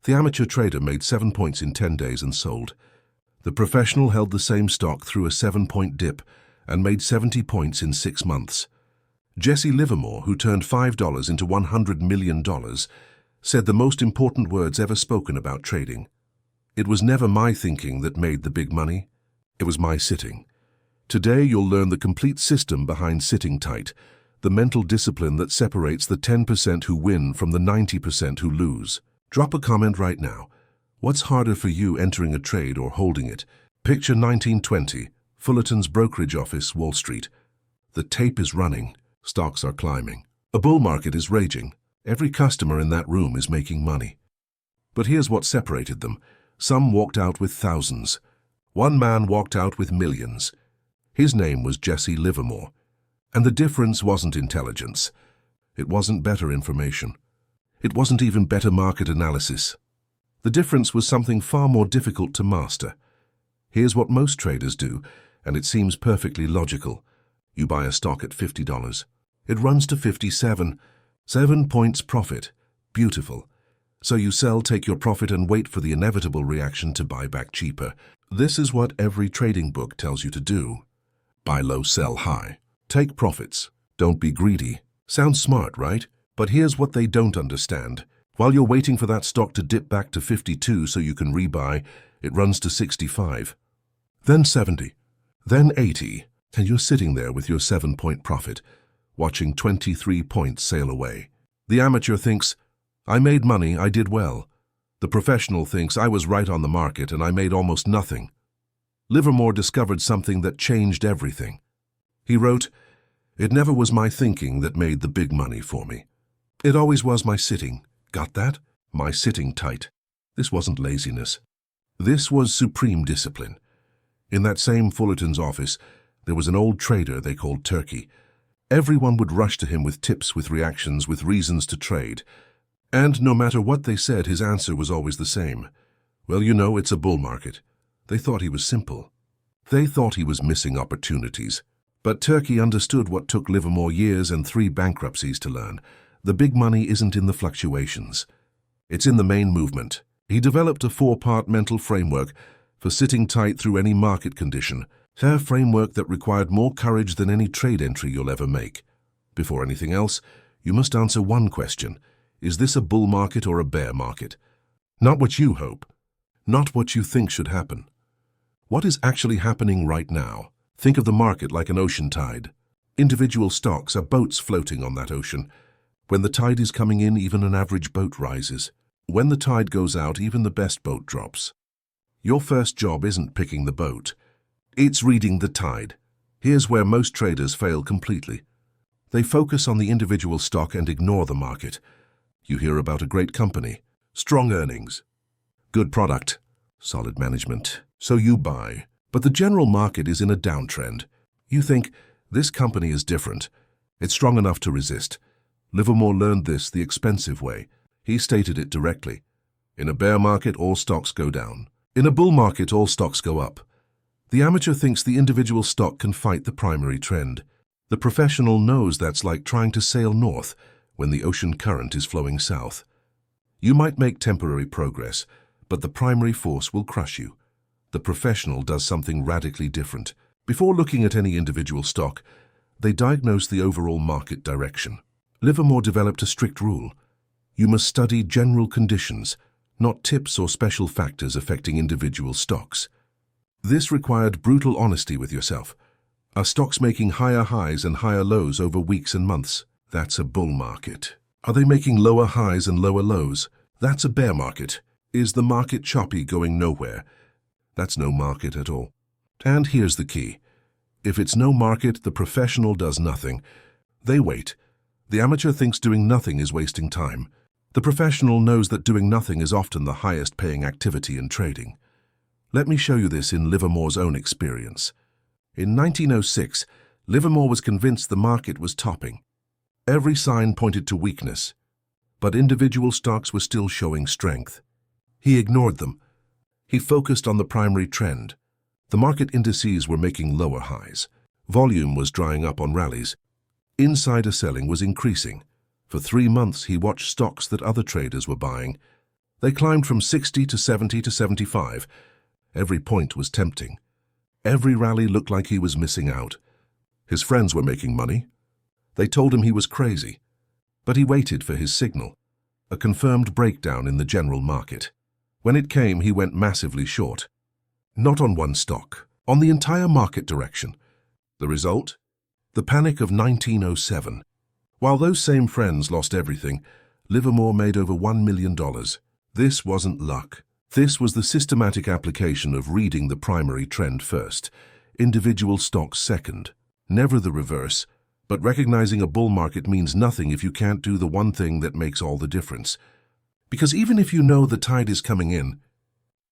The amateur trader made 7 points in 10 days and sold. The professional held the same stock through a 7-point dip and made 70 points in 6 months. Jesse Livermore, who turned $5 into $100 million, said the most important words ever spoken about trading. "It was never my thinking that made the big money. It was my sitting." Today you'll learn the complete system behind sitting tight, the mental discipline that separates the 10% who win from the 90% who lose. Drop a comment right now. What's harder for you, entering a trade or holding it? Picture 1920, Fullerton's brokerage office, Wall Street. The tape is running. Stocks are climbing. A bull market is raging. Every customer in that room is making money. But here's what separated them. Some walked out with thousands. One man walked out with millions. His name was Jesse Livermore. And the difference wasn't intelligence. It wasn't better information. It wasn't even better market analysis. The difference was something far more difficult to master. Here's what most traders do, and it seems perfectly logical. You buy a stock at $50. It runs to 57. 7 points profit. Beautiful. So you sell, take your profit, and wait for the inevitable reaction to buy back cheaper. This is what every trading book tells you to do. Buy low, sell high. Take profits. Don't be greedy. Sounds smart, right? But here's what they don't understand. While you're waiting for that stock to dip back to 52 so you can rebuy, it runs to 65. Then 70. Then 80. And you're sitting there with your 7-point profit, watching 23 points sail away. The amateur thinks, "I made money, I did well." The professional thinks, "I was right on the market and I made almost nothing." Livermore discovered something that changed everything. He wrote, "It never was my thinking that made the big money for me. It always was my sitting. Got that? My sitting tight." This wasn't laziness. This was supreme discipline. In that same Fullerton's office, there was an old trader they called Turkey. Everyone would rush to him with tips, with reactions, with reasons to trade. And no matter what they said, his answer was always the same. "Well, you know, it's a bull market." They thought he was simple. They thought he was missing opportunities. But Turkey understood what took Livermore years and 3 bankruptcies to learn. The big money isn't in the fluctuations. It's in the main movement. He developed a 4-part mental framework for sitting tight through any market condition. A framework that required more courage than any trade entry you'll ever make. Before anything else, you must answer one question. Is this a bull market or a bear market? Not what you hope. Not what you think should happen. What is actually happening right now? Think of the market like an ocean tide. Individual stocks are boats floating on that ocean. When the tide is coming in, even an average boat rises. When the tide goes out, even the best boat drops. Your first job isn't picking the boat. It's reading the tide. Here's where most traders fail completely. They focus on the individual stock and ignore the market. You hear about a great company, strong earnings, good product, solid management. So you buy. But the general market is in a downtrend. You think, this company is different. It's strong enough to resist. Livermore learned this the expensive way. He stated it directly. In a bear market, all stocks go down. In a bull market, all stocks go up. The amateur thinks the individual stock can fight the primary trend. The professional knows that's like trying to sail north when the ocean current is flowing south. You might make temporary progress, but the primary force will crush you. The professional does something radically different. Before looking at any individual stock, they diagnose the overall market direction. Livermore developed a strict rule. You must study general conditions, not tips or special factors affecting individual stocks. This required brutal honesty with yourself. Are stocks making higher highs and higher lows over weeks and months? That's a bull market. Are they making lower highs and lower lows? That's a bear market. Is the market choppy, going nowhere? That's no market at all. And here's the key. If it's no market, the professional does nothing. They wait. The amateur thinks doing nothing is wasting time. The professional knows that doing nothing is often the highest paying activity in trading. Let me show you this in Livermore's own experience. In 1906, Livermore was convinced the market was topping. Every sign pointed to weakness, but individual stocks were still showing strength. He ignored them. He focused on the primary trend. The market indices were making lower highs. Volume was drying up on rallies. Insider selling was increasing. For 3 months, he watched stocks that other traders were buying. They climbed from 60 to 70 to 75. Every point was tempting. Every rally looked like he was missing out. His friends were making money. They told him he was crazy. But he waited for his signal, a confirmed breakdown in the general market. When it came, he went massively short. Not on one stock, on the entire market direction. The result? The panic of 1907. While those same friends lost everything, Livermore made over $1 million. This wasn't luck. This was the systematic application of reading the primary trend first, individual stocks second. Never the reverse, but recognizing a bull market means nothing if you can't do the one thing that makes all the difference. Because even if you know the tide is coming in,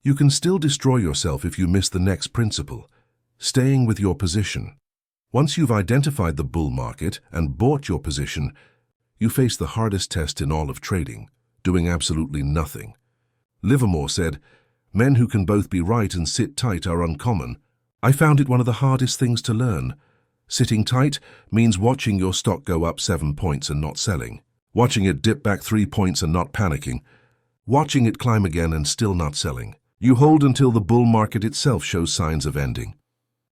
you can still destroy yourself if you miss the next principle, staying with your position. Once you've identified the bull market and bought your position, you face the hardest test in all of trading, doing absolutely nothing. Livermore said, "Men who can both be right and sit tight are uncommon. I found it one of the hardest things to learn. Sitting tight means watching your stock go up 7 points and not selling, watching it dip back 3 points and not panicking, watching it climb again and still not selling. You hold until the bull market itself shows signs of ending.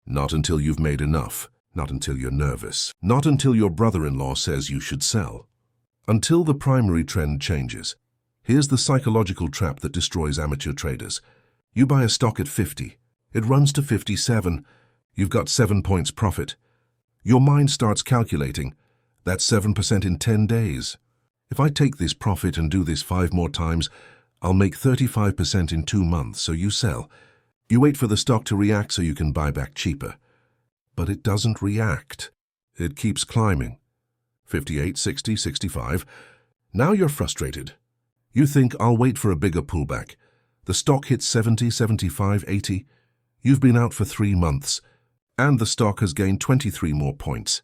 Not until you've made enough. Not until you're nervous. Not until your brother-in-law says you should sell. Until the primary trend changes. Here's the psychological trap that destroys amateur traders. You buy a stock at 50. It runs to 57. You've got 7 points profit. Your mind starts calculating. That's 7% in 10 days. If I take this profit and do this 5 more times, I'll make 35% in 2 months, so you sell. You wait for the stock to react so you can buy back cheaper. But it doesn't react. It keeps climbing. 58, 60, 65. Now you're frustrated. You think, I'll wait for a bigger pullback. The stock hits 70, 75, 80. You've been out for 3 months, and the stock has gained 23 more points.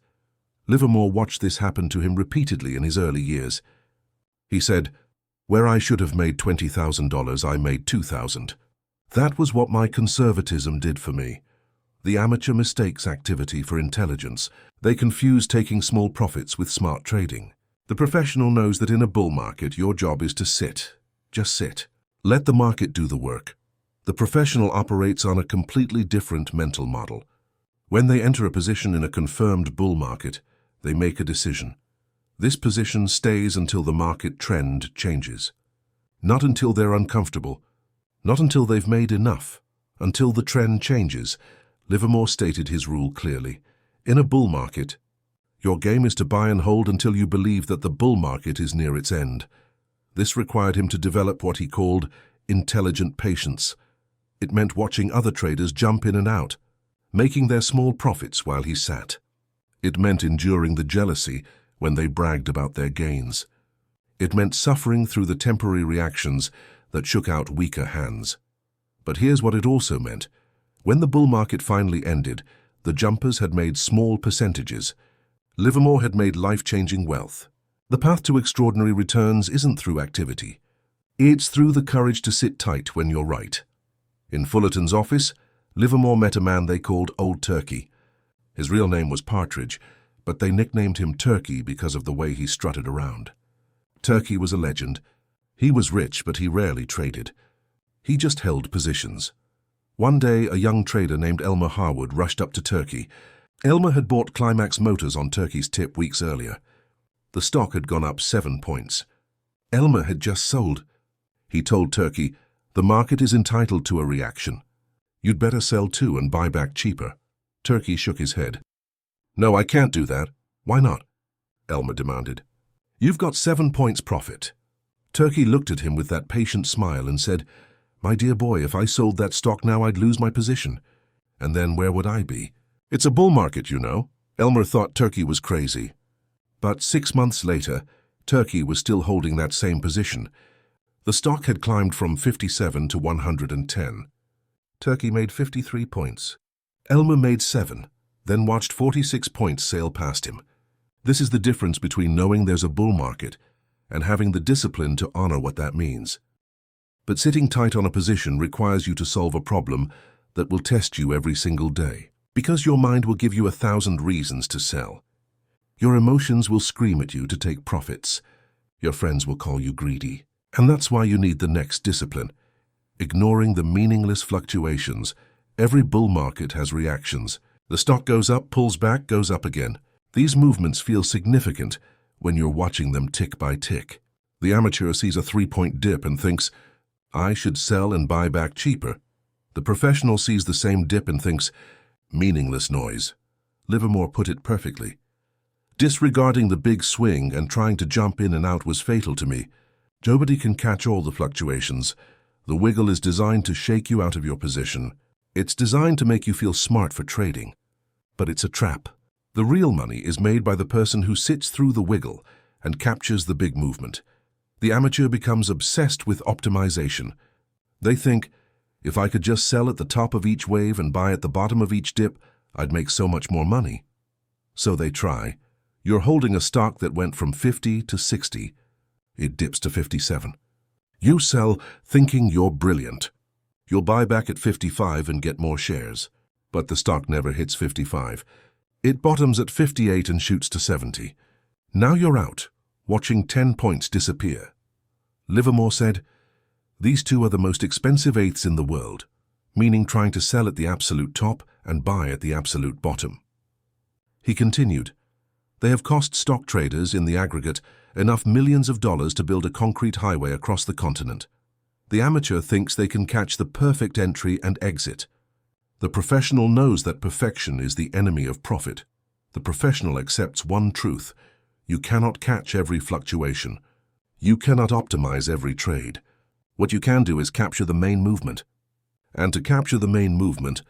Livermore watched this happen to him repeatedly in his early years. He said, "Where I should have made $20,000, I made $2,000. That was what my conservatism did for me." The amateur mistakes activity for intelligence. They confuse taking small profits with smart trading. The professional knows that in a bull market, your job is to sit. Just sit. Let the market do the work. The professional operates on a completely different mental model. When they enter a position in a confirmed bull market, they make a decision. This position stays until the market trend changes. Not until they're uncomfortable. Not until they've made enough. Until the trend changes. Livermore stated his rule clearly. In a bull market, your game is to buy and hold until you believe that the bull market is near its end. This required him to develop what he called intelligent patience. It meant watching other traders jump in and out, making their small profits while he sat. It meant enduring the jealousy when they bragged about their gains. It meant suffering through the temporary reactions that shook out weaker hands. But here's what it also meant. When the bull market finally ended, the jumpers had made small percentages. Livermore had made life-changing wealth. The path to extraordinary returns isn't through activity. It's through the courage to sit tight when you're right. In Fullerton's office, Livermore met a man they called Old Turkey. His real name was Partridge, but they nicknamed him Turkey because of the way he strutted around. Turkey was a legend. He was rich, but he rarely traded. He just held positions. One day, a young trader named Elmer Harwood rushed up to Turkey. Elmer had bought Climax Motors on Turkey's tip weeks earlier. The stock had gone up 7 points. Elmer had just sold. He told Turkey, "The market is entitled to a reaction. You'd better sell too and buy back cheaper." Turkey shook his head. "No, I can't do that." "Why not?" Elmer demanded. "You've got 7 points profit." Turkey looked at him with that patient smile and said, "My dear boy, if I sold that stock now, I'd lose my position. And then where would I be? It's a bull market, you know." Elmer thought Turkey was crazy. But 6 months later, Turkey was still holding that same position. The stock had climbed from 57 to 110. Turkey made 53 points. Elmer made 7, then watched 46 points sail past him. This is the difference between knowing there's a bull market and having the discipline to honor what that means. But sitting tight on a position requires you to solve a problem that will test you every single day, because your mind will give you 1,000 reasons to sell. Your emotions will scream at you to take profits. Your friends will call you greedy. And that's why you need the next discipline. Ignoring the meaningless fluctuations. Every bull market has reactions. The stock goes up, pulls back, goes up again. These movements feel significant when you're watching them tick by tick. The amateur sees a 3-point dip and thinks, I should sell and buy back cheaper. The professional sees the same dip and thinks, meaningless noise. Livermore put it perfectly. Disregarding the big swing and trying to jump in and out was fatal to me. Nobody can catch all the fluctuations. The wiggle is designed to shake you out of your position. It's designed to make you feel smart for trading. But it's a trap. The real money is made by the person who sits through the wiggle and captures the big movement. The amateur becomes obsessed with optimization. They think, if I could just sell at the top of each wave and buy at the bottom of each dip, I'd make so much more money. So they try. You're holding a stock that went from 50 to 60. It dips to 57. You sell thinking you're brilliant. You'll buy back at 55 and get more shares. But the stock never hits 55. It bottoms at 58 and shoots to 70. Now you're out, watching 10 points disappear. Livermore said, these two are the most expensive eighths in the world, meaning trying to sell at the absolute top and buy at the absolute bottom. He continued, they have cost stock traders in the aggregate enough millions of dollars to build a concrete highway across the continent. The amateur thinks they can catch the perfect entry and exit. The professional knows that perfection is the enemy of profit. The professional accepts one truth. You cannot catch every fluctuation. You cannot optimize every trade. What you can do is capture the main movement. And to capture the main movement,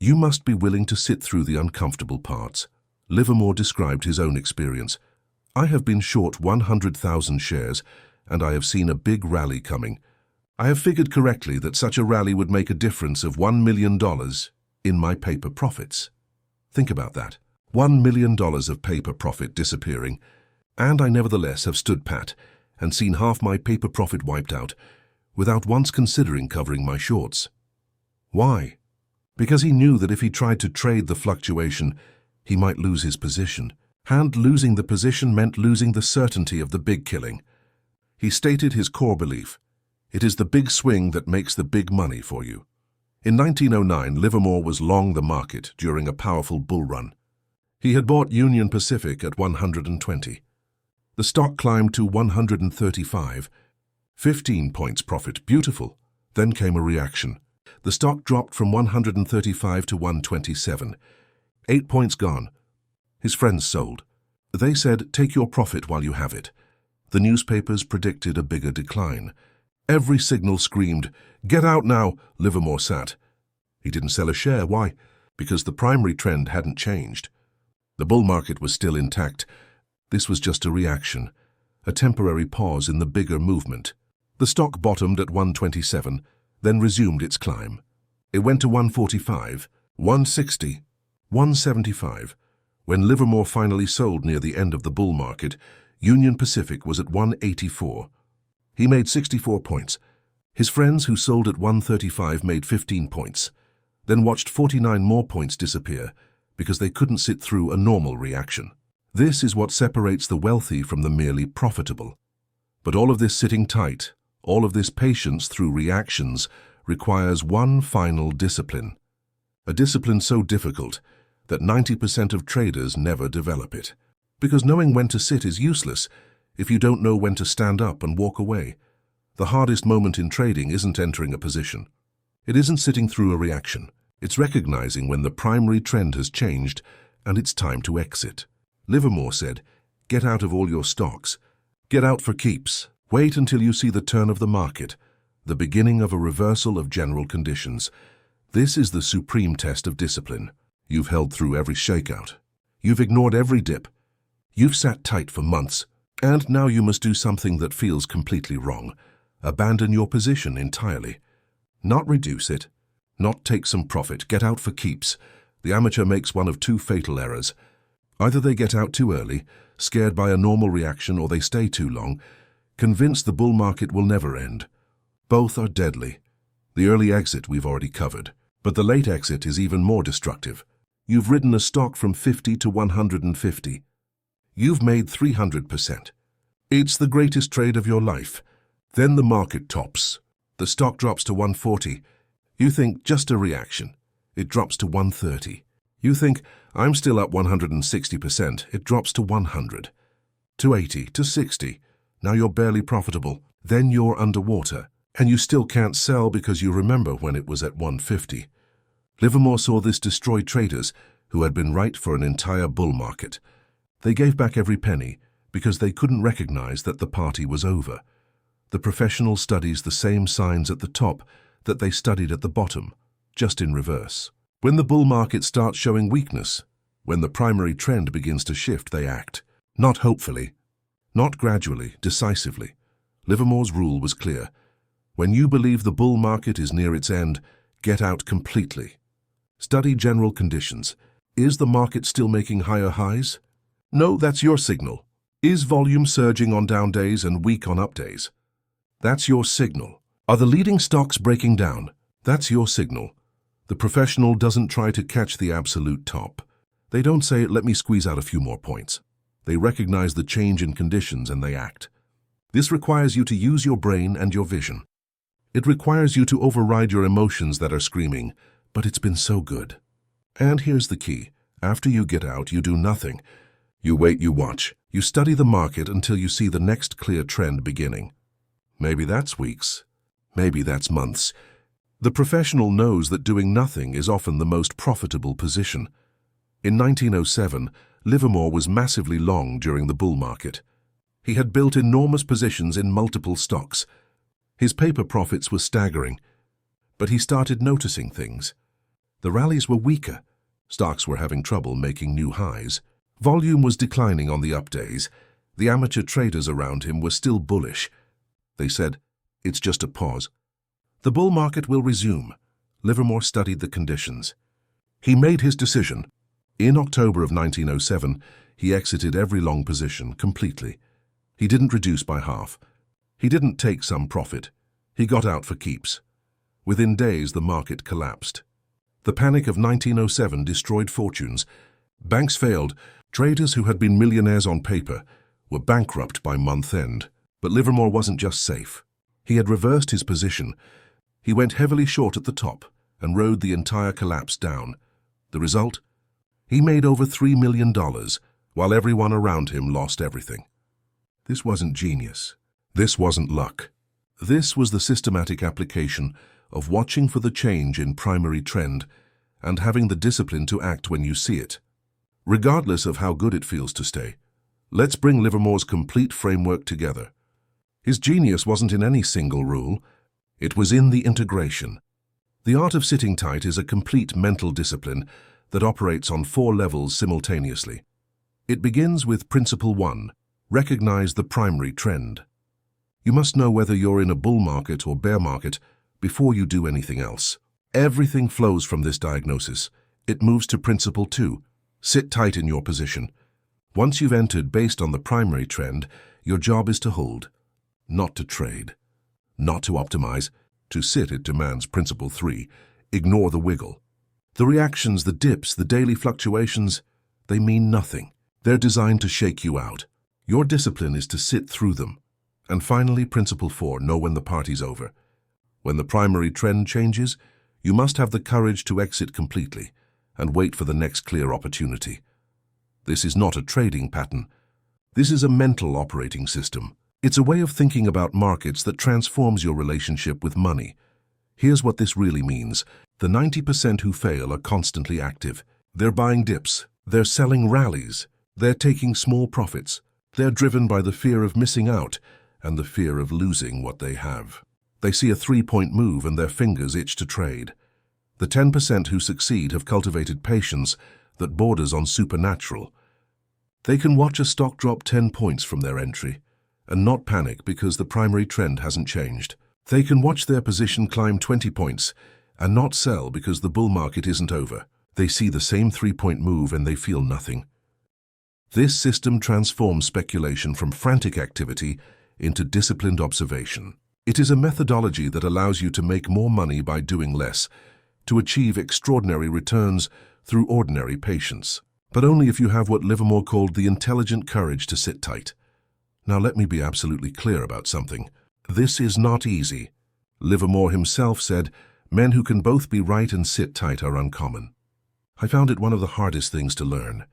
you must be willing to sit through the uncomfortable parts. Livermore described his own experience. I have been short 100,000 shares, and I have seen a big rally coming. I have figured correctly that such a rally would make a difference of $1 million in my paper profits. Think about that. $1 million of paper profit disappearing, and I nevertheless have stood pat and seen half my paper profit wiped out without once considering covering my shorts. Why? Because he knew that if he tried to trade the fluctuation, he might lose his position. And losing the position meant losing the certainty of the big killing. He stated his core belief. It is the big swing that makes the big money for you. In 1909, Livermore was long the market during a powerful bull run. He had bought Union Pacific at 120. The stock climbed to 135. 15 points profit, beautiful. Then came a reaction. The stock dropped from 135 to 127. 8 points gone. His friends sold. They said, take your profit while you have it. The newspapers predicted a bigger decline. Every signal screamed, get out now, Livermore sat. He didn't sell a share. Why? Because the primary trend hadn't changed. The bull market was still intact. This was just a reaction, a temporary pause in the bigger movement. The stock bottomed at 127, then resumed its climb. It went to 145, 160, 175. When Livermore finally sold near the end of the bull market, Union Pacific was at 184. He made 64 points. His friends who sold at 135 made 15 points, then watched 49 more points disappear because they couldn't sit through a normal reaction. This is what separates the wealthy from the merely profitable. But all of this sitting tight, all of this patience through reactions, requires one final discipline. A discipline so difficult that 90% of traders never develop it. Because knowing when to sit is useless if you don't know when to stand up and walk away. The hardest moment in trading isn't entering a position. It isn't sitting through a reaction. It's recognizing when the primary trend has changed and it's time to exit. Livermore said, get out of all your stocks. Get out for keeps. Wait until you see the turn of the market, the beginning of a reversal of general conditions. This is the supreme test of discipline. You've held through every shakeout. You've ignored every dip. You've sat tight for months. And now you must do something that feels completely wrong. Abandon your position entirely. Not reduce it. Not take some profit. Get out for keeps. The amateur makes one of two fatal errors. Either they get out too early, scared by a normal reaction, or they stay too long, convinced the bull market will never end. Both are deadly. The early exit we've already covered, but the late exit is even more destructive. You've ridden a stock from 50 to 150. You've made 300%. It's the greatest trade of your life. Then the market tops. The stock drops to 140. You think, just a reaction. It drops to 130. You think, I'm still up 160%. It drops to 100. To 80, to 60. Now you're barely profitable. Then you're underwater. And you still can't sell because you remember when it was at 150. Livermore saw this destroy traders who had been right for an entire bull market. They gave back every penny because they couldn't recognize that the party was over. The professional studies the same signs at the top that they studied at the bottom, just in reverse. When the bull market starts showing weakness, when the primary trend begins to shift, they act. Not hopefully, not gradually, decisively. Livermore's rule was clear. When you believe the bull market is near its end, get out completely. Study general conditions. Is the market still making higher highs? No, that's your signal. Is volume surging on down days and weak on up days? That's your signal. Are the leading stocks breaking down? That's your signal. The professional doesn't try to catch the absolute top. They don't say, let me squeeze out a few more points. They recognize the change in conditions and they act. This requires you to use your brain and your vision. It requires you to override your emotions that are screaming, but it's been so good. And here's the key. After you get out, you do nothing. You wait, you watch. You study the market until you see the next clear trend beginning. Maybe that's weeks. Maybe that's months. The professional knows that doing nothing is often the most profitable position. In 1907, Livermore was massively long during the bull market. He had built enormous positions in multiple stocks. His paper profits were staggering. But he started noticing things. The rallies were weaker. Stocks were having trouble making new highs. Volume was declining on the up days. The amateur traders around him were still bullish. They said, it's just a pause. The bull market will resume. Livermore studied the conditions. He made his decision. In October of 1907, he exited every long position completely. He didn't reduce by half. He didn't take some profit. He got out for keeps. Within days, the market collapsed. The panic of 1907 destroyed fortunes. Banks failed. Traders who had been millionaires on paper were bankrupt by month end. But Livermore wasn't just safe. He had reversed his position. He went heavily short at the top and rode the entire collapse down. The result? He made over $3 million, while everyone around him lost everything. This wasn't genius. This wasn't luck. This was the systematic application of watching for the change in primary trend and having the discipline to act when you see it. Regardless of how good it feels to stay, let's bring Livermore's complete framework together. His genius wasn't in any single rule. It was in the integration. The art of sitting tight is a complete mental discipline that operates on 4 levels simultaneously. It begins with Principle 1, recognize the primary trend. You must know whether you're in a bull market or bear market before you do anything else. Everything flows from this diagnosis. It moves to Principle 2, sit tight in your position. Once you've entered based on the primary trend, your job is to hold, not to trade, not to optimize. To sit, it demands Principle 3, ignore the wiggle. The reactions, the dips, the daily fluctuations, they mean nothing. They're designed to shake you out. Your discipline is to sit through them. And finally, Principle 4, know when the party's over. When the primary trend changes, you must have the courage to exit completely and wait for the next clear opportunity. This is not a trading pattern. This is a mental operating system. It's a way of thinking about markets that transforms your relationship with money. Here's what this really means. The 90% who fail are constantly active. They're buying dips. They're selling rallies. They're taking small profits. They're driven by the fear of missing out and the fear of losing what they have. They see a 3-point move and their fingers itch to trade. The 10% who succeed have cultivated patience that borders on supernatural. They can watch a stock drop 10 points from their entry and not panic because the primary trend hasn't changed. They can watch their position climb 20 points and not sell because the bull market isn't over. They see the same 3-point move and they feel nothing. This system transforms speculation from frantic activity into disciplined observation. It is a methodology that allows you to make more money by doing less, to achieve extraordinary returns through ordinary patience. But only if you have what Livermore called the intelligent courage to sit tight. Now let me be absolutely clear about something. This is not easy. Livermore himself said, "Men who can both be right and sit tight are uncommon." I found it one of the hardest things to learn.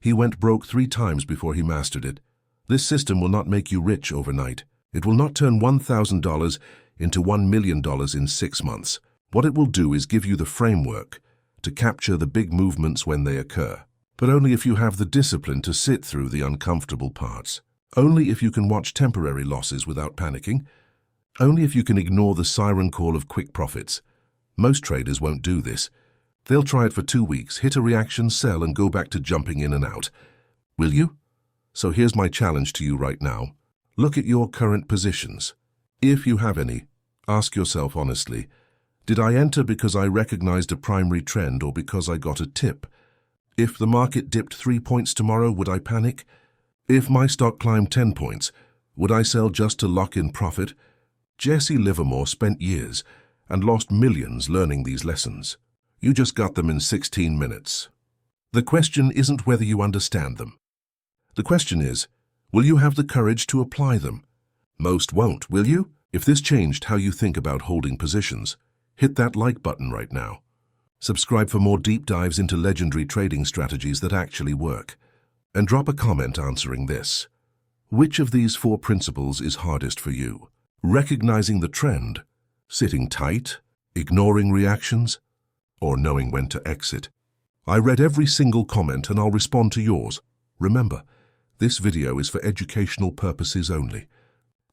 He went broke 3 times before he mastered it. This system will not make you rich overnight. It will not turn $1,000 into $1 million in 6 months. What it will do is give you the framework to capture the big movements when they occur. But only if you have the discipline to sit through the uncomfortable parts. Only if you can watch temporary losses without panicking. Only if you can ignore the siren call of quick profits. Most traders won't do this. They'll try it for 2 weeks, hit a reaction, sell, and go back to jumping in and out. Will you? So here's my challenge to you right now. Look at your current positions. If you have any, ask yourself honestly, did I enter because I recognized a primary trend or because I got a tip? If the market dipped 3 points tomorrow, would I panic? If my stock climbed 10 points, would I sell just to lock in profit? Jesse Livermore spent years and lost millions learning these lessons. You just got them in 16 minutes. The question isn't whether you understand them. The question is, will you have the courage to apply them? Most won't, will you? If this changed how you think about holding positions, hit that like button right now. Subscribe for more deep dives into legendary trading strategies that actually work. And drop a comment answering this. Which of these 4 principles is hardest for you? Recognizing the trend, sitting tight, ignoring reactions, or knowing when to exit? I read every single comment and I'll respond to yours. Remember, this video is for educational purposes only.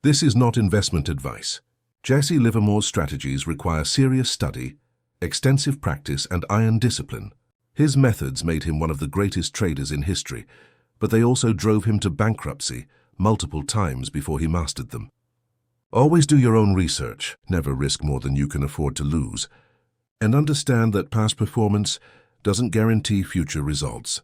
This is not investment advice. Jesse Livermore's strategies require serious study, extensive practice, and iron discipline. His methods made him one of the greatest traders in history, but they also drove him to bankruptcy multiple times before he mastered them. Always do your own research, never risk more than you can afford to lose, and understand that past performance doesn't guarantee future results.